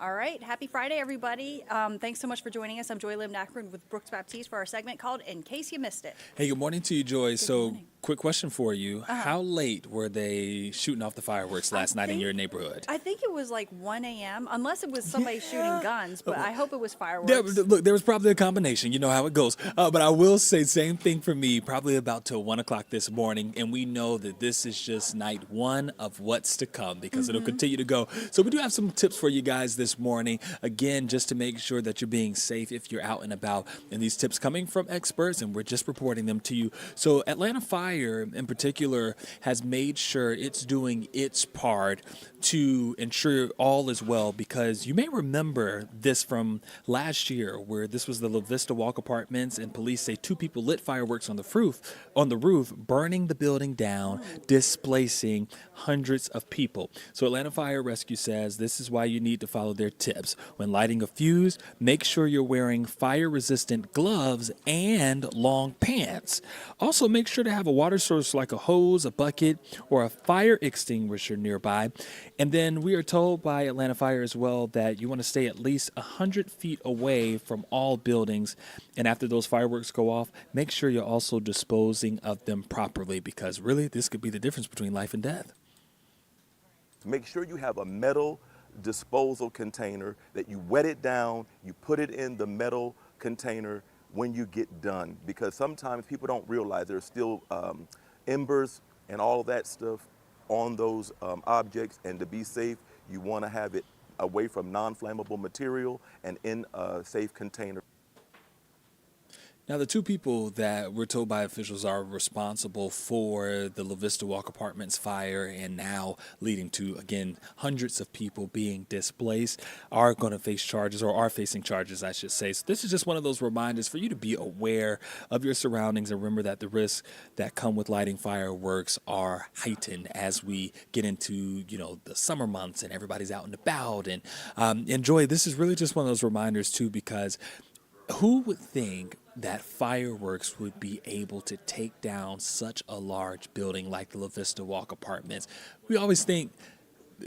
All right. Happy Friday, everybody. Thanks so much for joining us. I'm Joy Lim Nackron with Brooks Baptiste for our segment called In Case You Missed It. Hey, good morning to you, Joy. Morning. Quick question for you. How late were they shooting off the fireworks last night in your neighborhood? I think it was like 1 a.m., unless it was somebody shooting guns, but I hope it was fireworks. Look, there was probably a combination. You know how it goes. But I will say, same thing for me, probably about till 1 o'clock this morning. And we know that this is just night one of what's to come because it'll continue to go. So we do have some tips for you guys this morning. Again, just to make sure that you're being safe if you're out and about. And these tips coming from experts, and we're just reporting them to you. So Atlanta Fire in particular has made sure it's doing its part to ensure all is well, because you may remember this from last year where this was the La Vista Walk Apartments, and police say 2 people lit fireworks on the roof, burning the building down, displacing hundreds of people. So Atlanta Fire Rescue says this is why you need to follow their tips. When lighting a fuse, make sure you're wearing fire-resistant gloves and long pants. Also, make sure to have a water source like a hose, a bucket, or a fire extinguisher nearby. And then we are told by Atlanta Fire as well that you want to stay at least 100 feet away from all buildings. And after those fireworks go off, make sure you're also disposing of them properly, because really this could be the difference between life and death. Make sure you have a metal disposal container that you wet it down, you put it in the metal container when you get done, because sometimes people don't realize there's still embers and all of that stuff on those objects, and to be safe, you want to have it away from non-flammable material and in a safe container. Now, the 2 people that we're told by officials are responsible for the La Vista Walk Apartments fire and now leading to, again, hundreds of people being displaced are going to face charges, or are facing charges, I should say. So this is just one of those reminders for you to be aware of your surroundings and remember that the risks that come with lighting fireworks are heightened as we get into, the summer months and everybody's out and about. And Joy, this is really just one of those reminders, too, because who would think that fireworks would be able to take down such a large building like the La Vista Walk Apartments? We always think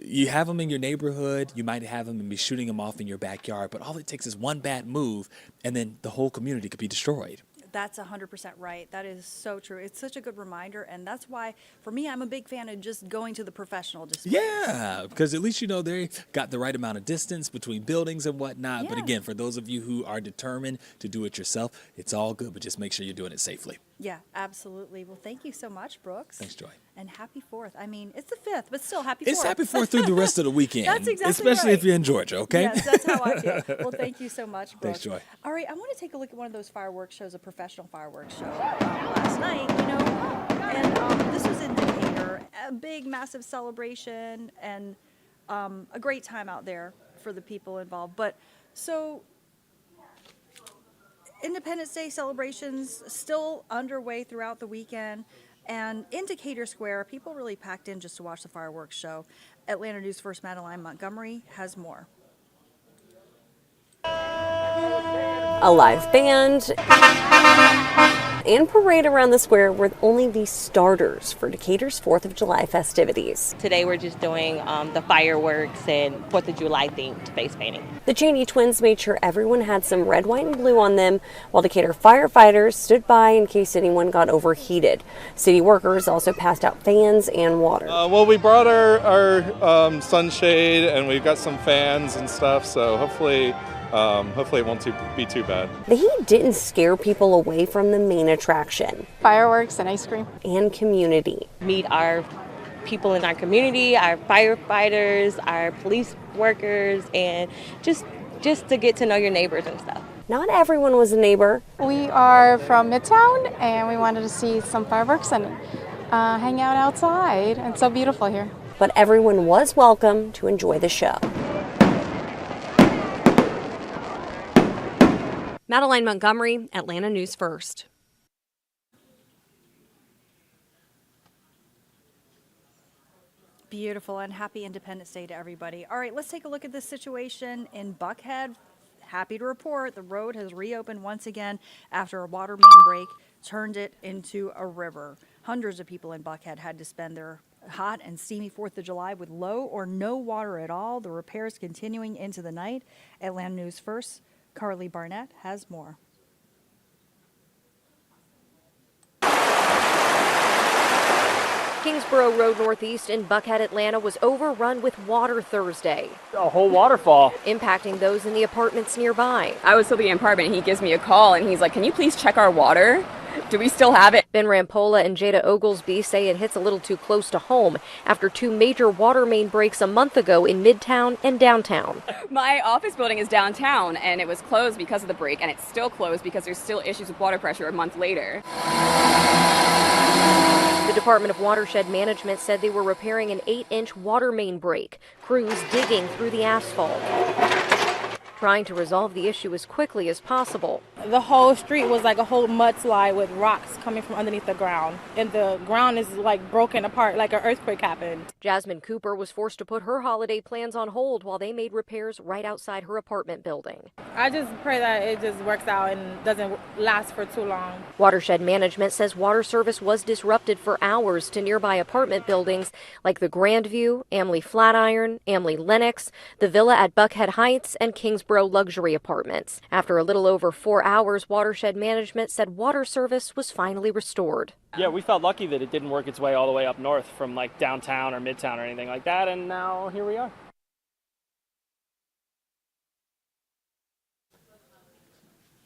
you have them in your neighborhood, you might have them and be shooting them off in your backyard, but all it takes is one bad move and then the whole community could be destroyed. That's 100% right. That is so true. It's such a good reminder, and that's why, for me, I'm a big fan of just going to the professional displays. Yeah, because at least they got the right amount of distance between buildings and whatnot. Yeah. But again, for those of you who are determined to do it yourself, it's all good, but just make sure you're doing it safely. Yeah, absolutely. Well, thank you so much, Brooks. Thanks, Joy. And happy 4th. I mean, it's the 5th, but still happy 4th. It's happy 4th through the rest of the weekend. That's exactly especially right. if you're in Georgia, okay? Yes, that's how I feel. Well, thank you so much, Brooks. Thanks, Joy. All right, I want to take a look at one of those fireworks shows, a professional fireworks show last night, and this was in Decatur, a big, massive celebration, and a great time out there for the people involved. But so Independence Day celebrations still underway throughout the weekend, and in Decatur Square, people really packed in just to watch the fireworks show. Atlanta News First Madeline Montgomery has more. A live band and parade around the square were only the starters for Decatur's 4th of July festivities. Today we're just doing the fireworks and 4th of July themed face painting. The Cheney twins made sure everyone had some red, white, and blue on them, while Decatur firefighters stood by in case anyone got overheated. City workers also passed out fans and water. Well, we brought our sunshade, and we've got some fans and stuff, so hopefully it won't be too bad. The heat didn't scare people away from the main attraction. Fireworks and ice cream. And community. Meet our people in our community, our firefighters, our police workers, and just to get to know your neighbors and stuff. Not everyone was a neighbor. We are from Midtown, and we wanted to see some fireworks and hang out outside. It's so beautiful here. But everyone was welcome to enjoy the show. Madeline Montgomery, Atlanta News First. Beautiful, and happy Independence Day to everybody. All right, let's take a look at this situation in Buckhead. Happy to report the road has reopened once again after a water main break turned it into a river. Hundreds of people in Buckhead had to spend their hot and steamy 4th of July with low or no water at all. The repairs continuing into the night. Atlanta News First, Carly Barnett has more. Kingsborough Road Northeast in Buckhead, Atlanta was overrun with water Thursday, A whole waterfall. impacting those in the apartments nearby. I was still in the apartment and he gives me a call and he's like, "Can you please check our water? Do we still have it?" Ben Rampola and Jada Oglesby say it hits a little too close to home after 2 major water main breaks a month ago in Midtown and downtown. My office building is downtown and it was closed because of the break, and it's still closed because there's still issues with water pressure a month later. The Department of Watershed Management said they were repairing an 8-inch water main break. Crews digging through the asphalt, trying to resolve the issue as quickly as possible. The whole street was like a whole mudslide with rocks coming from underneath the ground. And the ground is like broken apart, like an earthquake happened. Jasmine Cooper was forced to put her holiday plans on hold while they made repairs right outside her apartment building. I just pray that it just works out and doesn't last for too long. Watershed Management says water service was disrupted for hours to nearby apartment buildings like the Grandview, Amley Flatiron, Amley Lenox, the Villa at Buckhead Heights, and Kingsborough Luxury Apartments. After a little over 4 hours, Watershed Management said water service was finally restored. Yeah, we felt lucky that it didn't work its way all the way up north from like downtown or midtown or anything like that, and now here we are.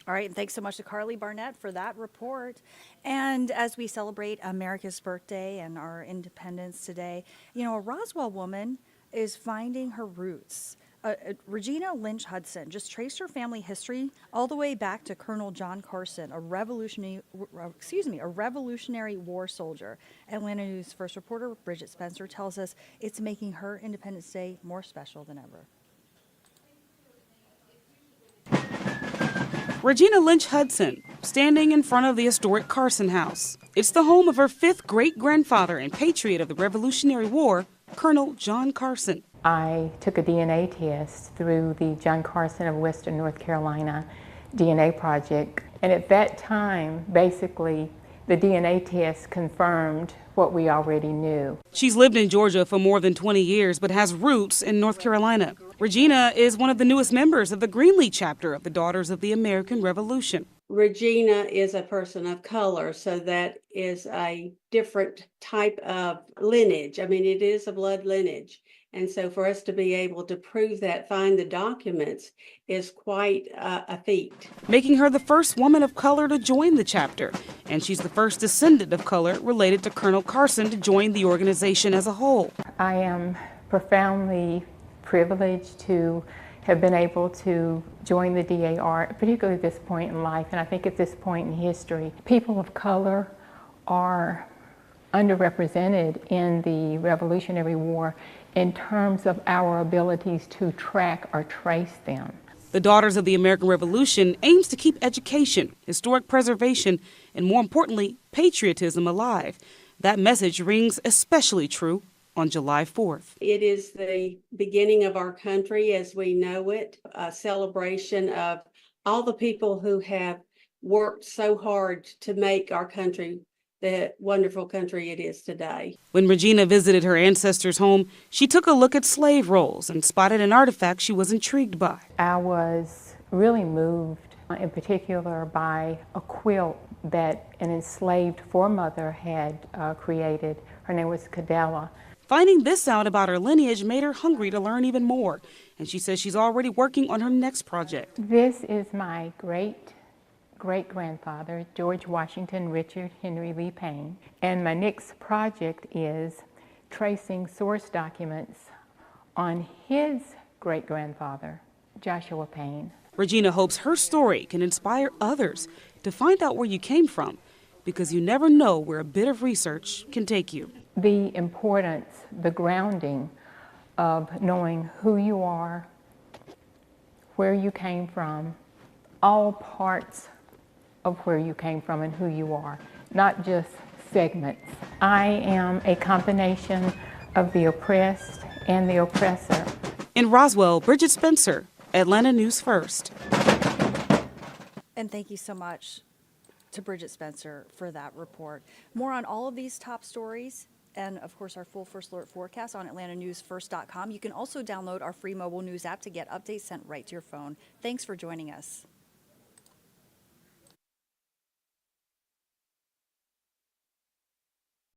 All right, and thanks so much to Carly Barnett for that report. And as we celebrate America's birthday and our independence today, you know, a Roswell woman is finding her roots. Regina Lynch Hudson just traced her family history all the way back to Colonel John Carson, a Revolutionary War soldier. Atlanta News First reporter Bridget Spencer tells us it's making her Independence Day more special than ever. Regina Lynch Hudson, standing in front of the historic Carson House. It's the home of her 5th great-grandfather and patriot of the Revolutionary War, Colonel John Carson. I took a DNA test through the John Carson of Western North Carolina DNA project, and at that time, basically, the DNA test confirmed what we already knew. She's lived in Georgia for more than 20 years, but has roots in North Carolina. Regina is one of the newest members of the Greenlee chapter of the Daughters of the American Revolution. Regina is a person of color, so that is a different type of lineage. I mean, it is a blood lineage. And so for us to be able to prove that, find the documents, is quite a feat. Making her the first woman of color to join the chapter. And she's the first descendant of color related to Colonel Carson to join the organization as a whole. I am profoundly privileged to have been able to join the DAR, particularly at this point in life, and I think at this point in history. People of color are underrepresented in the Revolutionary War in terms of our abilities to track or trace them. The Daughters of the American Revolution aims to keep education, historic preservation, and more importantly, patriotism alive. That message rings especially true on July 4th. It is the beginning of our country as we know it, a celebration of all the people who have worked so hard to make our country the wonderful country it is today. When Regina visited her ancestors' home, she took a look at slave rolls and spotted an artifact she was intrigued by. I was really moved, in particular, by a quilt that an enslaved foremother had created. Her name was Cadella. Finding this out about her lineage made her hungry to learn even more, and she says she's already working on her next project. This is my great-grandfather, George Washington Richard Henry Lee Payne, and my next project is tracing source documents on his great-grandfather, Joshua Payne. Regina hopes her story can inspire others to find out where you came from, because you never know where a bit of research can take you. The importance, the grounding of knowing who you are, where you came from, all parts of where you came from and who you are, not just segments. I am a combination of the oppressed and the oppressor. In Roswell, Bridget Spencer, Atlanta News First. And thank you so much to Bridget Spencer for that report. More on all of these top stories and of course our full First Alert forecast on atlantanewsfirst.com. You can also download our free mobile news app to get updates sent right to your phone. Thanks for joining us.